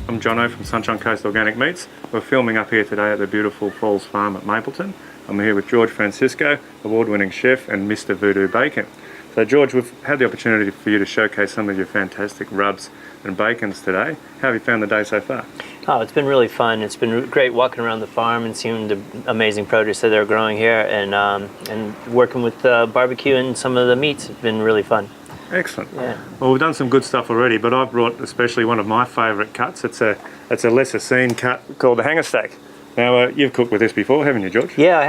I'm Jono from Sunshine Coast Organic Meats. We're filming up here today at the beautiful Falls Farm at Mapleton. I'm here with George Francisco, award-winning chef, and Mr. Voodoo Bacon. So George, we've had the opportunity for you to showcase some of your fantastic rubs and bacons today. How have you found the day so far? Oh, it's been really fun. It's been great walking around the farm and seeing the amazing produce that they're growing here, and working with barbecue and some of the meats. It's been really fun. Excellent. Yeah. Well, we've done some good stuff already, but I've brought especially one of my favourite cuts. It's a lesser seen cut called the hanger steak. Now, you've cooked with this before, haven't you, George? Yeah, I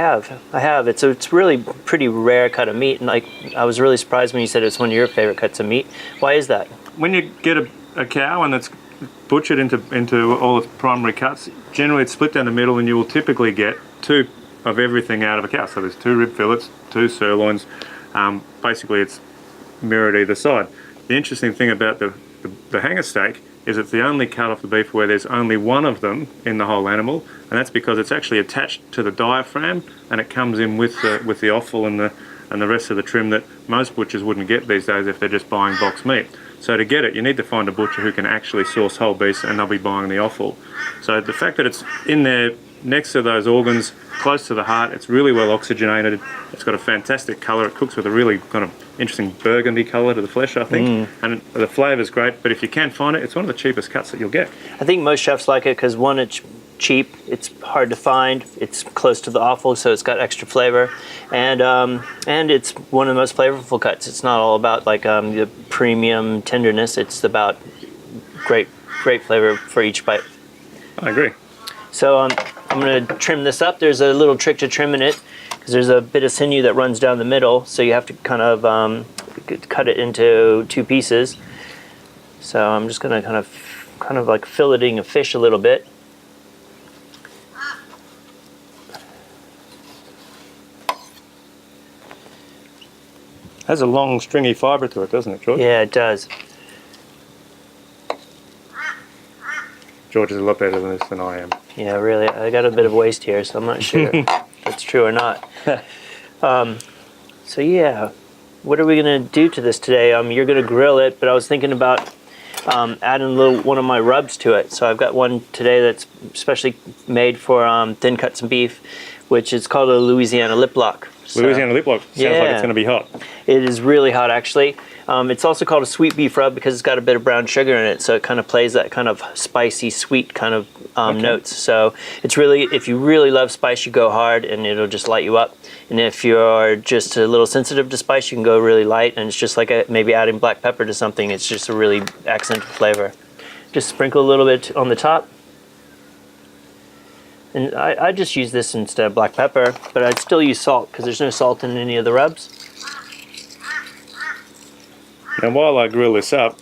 have. It's really pretty rare cut of meat, and I was really surprised when you said it's one of your favorite cuts of meat. Why is that? When you get a cow and it's butchered into all its primary cuts, generally it's split down the middle, and you will typically get two of everything out of a cow. So there's two rib fillets, two sirloins. Basically, it's mirrored either side. The interesting thing about the hanger steak is it's the only cut off the beef where there's only one of them in the whole animal, and that's because it's actually attached to the diaphragm, and it comes in with the offal and the rest of the trim that most butchers wouldn't get these days if they're just buying box meat. So to get it, you need to find a butcher who can actually source whole beef, and they'll be buying the offal. So the fact that it's in there next to those organs, close to the heart, it's really well oxygenated. It's got a fantastic colour. It cooks with a really kind of interesting burgundy colour to the flesh, I think. And the flavour's great, but if you can find it, it's one of the cheapest cuts that you'll get. I think most chefs like it because, one, it's cheap, it's hard to find, it's close to the offal, so it's got extra flavour, and it's one of the most flavorful cuts. It's not all about the premium tenderness. It's about great flavour for each bite. I agree. So I'm going to trim this up. There's a little trick to trimming it because there's a bit of sinew that runs down the middle, so you have to kind of cut it into two pieces. So I'm just going to kind of like filleting a fish a little bit. Has a long stringy fibre to it, doesn't it, George? Yeah, it does. George is a lot better than this than I am. Yeah, really. I got a bit of waste here, so I'm not sure if that's true or not. So yeah, what are we gonna do to this today? You're gonna grill it, but I was thinking about adding one of my rubs to it. So I've got one today that's specially made for thin cuts of beef, which is called a Louisiana lip lock. Louisiana lip lock. Sounds like it's gonna be hot. It is really hot, actually. It's also called a sweet beef rub because it's got a bit of brown sugar in it, so it kind of plays that kind of spicy, sweet kind of notes. So it's really, if you really love spice, you go hard and it'll just light you up. And if you're just a little sensitive to spice, you can go really light, and it's just like maybe adding black pepper to something. It's just a really accented flavor. Just sprinkle a little bit on the top. And I just use this instead of black pepper, but I'd still use salt because there's no salt in any of the rubs. And while I grill this up,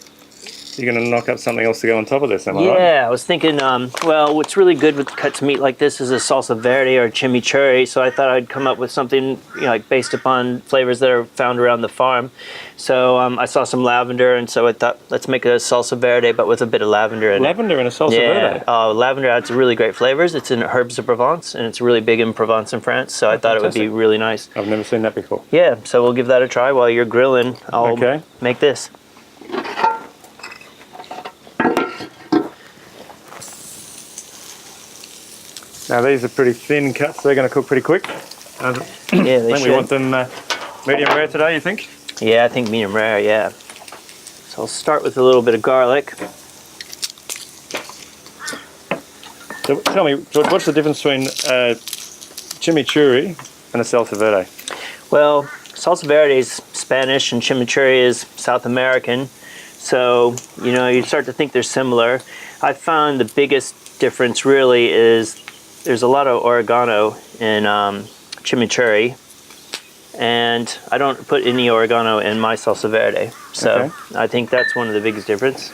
you're going to knock up something else to go on top of this, am I right? Yeah, I was thinking, well, what's really good with cuts of meat like this is a salsa verde or chimichurri, so I thought I'd come up with something like based upon flavors that are found around the farm. So I saw some lavender, and so I thought, let's make a salsa verde, but with a bit of lavender in it. Lavender in a salsa verde? Yeah, lavender adds really great flavors. It's in herbs of Provence, and it's really big in Provence and France, so I thought it would be really nice. I've never seen that before. Yeah, so we'll give that a try while you're grilling. I'll make this. Now these are pretty thin cuts, they're going to cook pretty quick. Yeah, they should. We want them medium rare today, you think? Yeah, I think medium rare, yeah. So I'll start with a little bit of garlic. So tell me, George, what's the difference between chimichurri and a salsa verde? Well, salsa verde is Spanish and chimichurri is South American. So, you start to think they're similar. I found the biggest difference really is there's a lot of oregano in chimichurri, and I don't put any oregano in my salsa verde. So I think that's one of the biggest difference.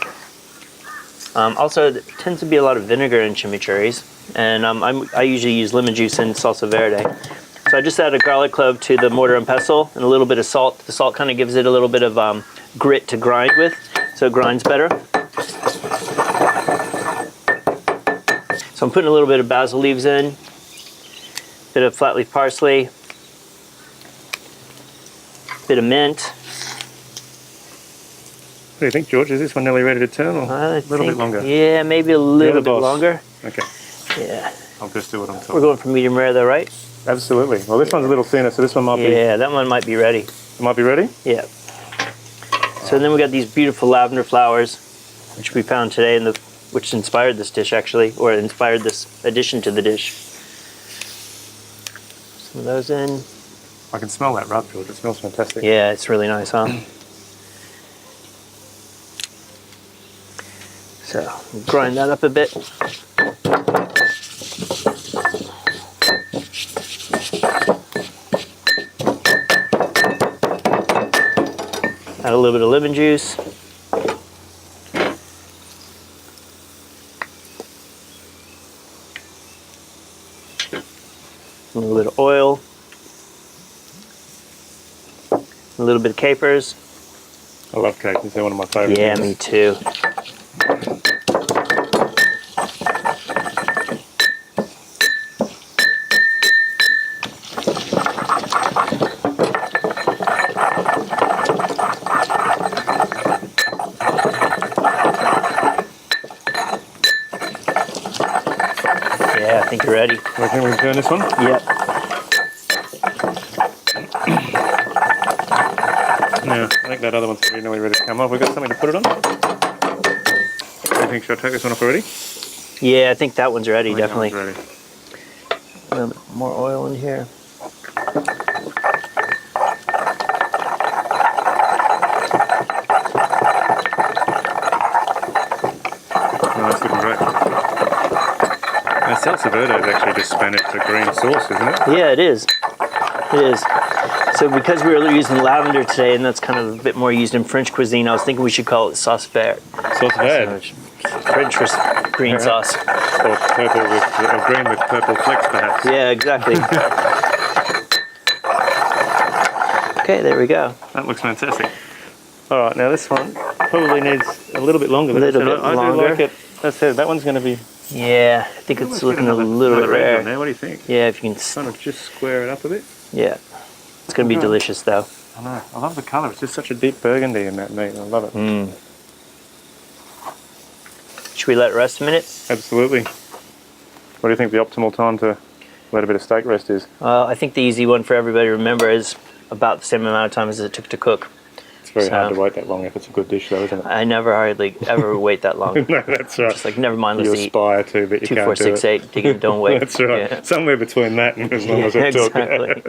Also, there tends to be a lot of vinegar in chimichurris, and I usually use lemon juice in salsa verde. So I just add a garlic clove to the mortar and pestle and a little bit of salt. The salt kind of gives it a little bit of grit to grind with, so it grinds better. So I'm putting a little bit of basil leaves in, a bit of flat leaf parsley, a bit of mint, What do you think, George? Is this one nearly ready to turn, or I a little bit longer? Yeah, maybe a little bit boss. longer. Okay, Yeah. I'll just do what I'm We're told. going for medium rare though, right? Absolutely. Well, this one's a little thinner, so this one might be. Yeah, that one might be ready. It might be ready. Yeah. So then we got these beautiful lavender flowers, which we found today, which inspired this dish actually, or inspired this addition to the dish. Some of those in. I can smell that rub, George. It smells fantastic. Yeah, it's really nice, huh? So grind that up a bit. Add a little bit of lemon juice. A little bit of oil. A little bit of capers. I love capers. They're one of my favourite Yeah, things. me too. Yeah, I think you're ready. Reckon we can turn this one? Yep. Yeah, I think that other one's nearly ready to come off. We've got something to put it on. Do you think, should I take this one off already? Yeah, I think that one's ready, I think that definitely. one's ready. A little bit more oil in here. Oh, that's looking great. Now, salsa verde is actually just Spanish for green sauce, isn't it? Yeah, it is. It is. So because we were using lavender today, and that's kind of a bit more used in French cuisine, I was thinking we should call it sauce verte. Sauce verde. French for green sauce. Or purple or green with purple flecks, perhaps. Yeah, exactly. Okay, there we go. That looks fantastic. All right, now this one probably needs a little bit longer. A little bit I do longer. like it. That's it. That one's going to be. Yeah, I think it's looking a little bit red rare. on there. What do you think? Yeah, if you can. Kind of just square it up a bit. Yeah, it's going to be delicious though. I know. I love the colour. It's just such a deep burgundy in that meat. I love it. Should we let it rest a minute? Absolutely. What do you think the optimal time to let a bit of steak rest is? I think the easy one for everybody to remember is about the same amount of time as it took to cook. It's very hard to wait that long if it's a good dish, though, isn't it? I never hardly ever wait that long. No, that's right. Just like, never mind, let's You eat. aspire to, but you 2, can't 4, do 6, it. 8. Dig in, don't wait. That's right. Yeah. Somewhere between that and as long as it took. Exactly.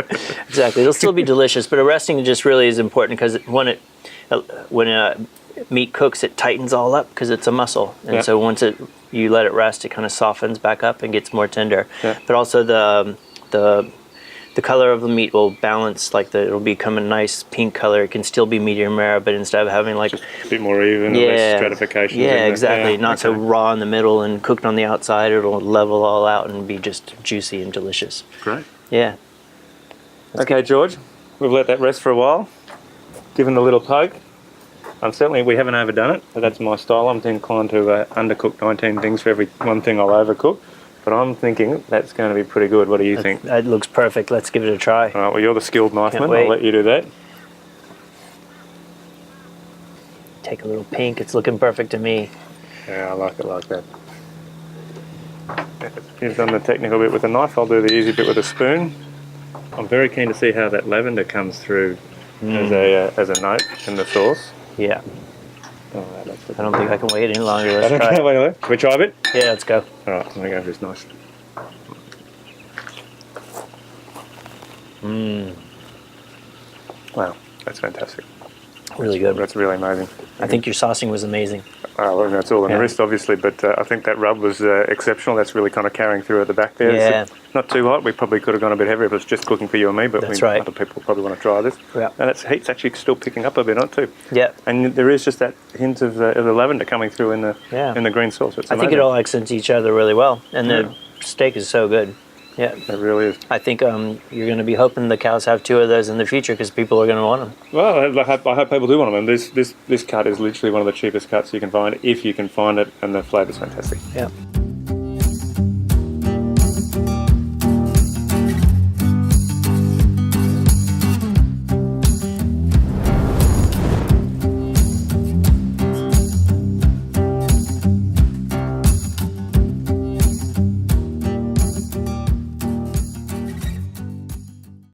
Exactly. It'll still be delicious, but resting just really is important because when meat cooks, it tightens all up because it's a muscle, and so once you let it rest, it kind of softens back up and gets more tender. Yeah. But also the color of the meat will balance, like it'll become a nice pink color. It can still be medium rare, but instead of having like Just a bit more even, less stratification. yeah, exactly, not so raw in the middle and cooked on the outside. It'll level all out and be just juicy and delicious. Great. Yeah. Okay, George, we've let that rest for a while. Given the little poke. Certainly we haven't overdone it, but that's my style. I'm inclined to undercook 19 things for every one thing I'll overcook. But I'm thinking that's going to be pretty good. What do you think? That looks perfect. Let's give it a try. All right, well, you're the skilled knifeman. wait. I'll let you do that. Take a little pink. It's looking perfect to me. Yeah, I like it like that. You've done the technical bit with a knife. I'll do the easy bit with a spoon. I'm very keen to see how that lavender comes through as a note in the sauce. Yeah. Oh, that's I don't think I can wait any longer. Let's I try don't it. know. Wait. Can we try a bit? Yeah, let's go. All right, let me go for this nice. Wow, that's fantastic. Really good. That's really amazing. I think your saucing was amazing. Well, that's all on the wrist, obviously, but I think that rub was exceptional. That's really kind of carrying through at the back there. Yeah. It's not too hot. We probably could have gone a bit heavier if it was just cooking for you and me, but That's right. other people probably want to try this. Yeah. And that heat's actually still picking up a bit, not too. Yeah. And there is just that hint of the lavender coming through in the green sauce. It's I think amazing. it all accents each other really well, and the steak is so good. Yeah. It really is. I think you're going to be hoping the cows have 2 of those in the future because people are going to want them. Well, I hope people do want them. And this cut is literally one of the cheapest cuts you can find, if you can find it, and the flavour's fantastic. Yeah.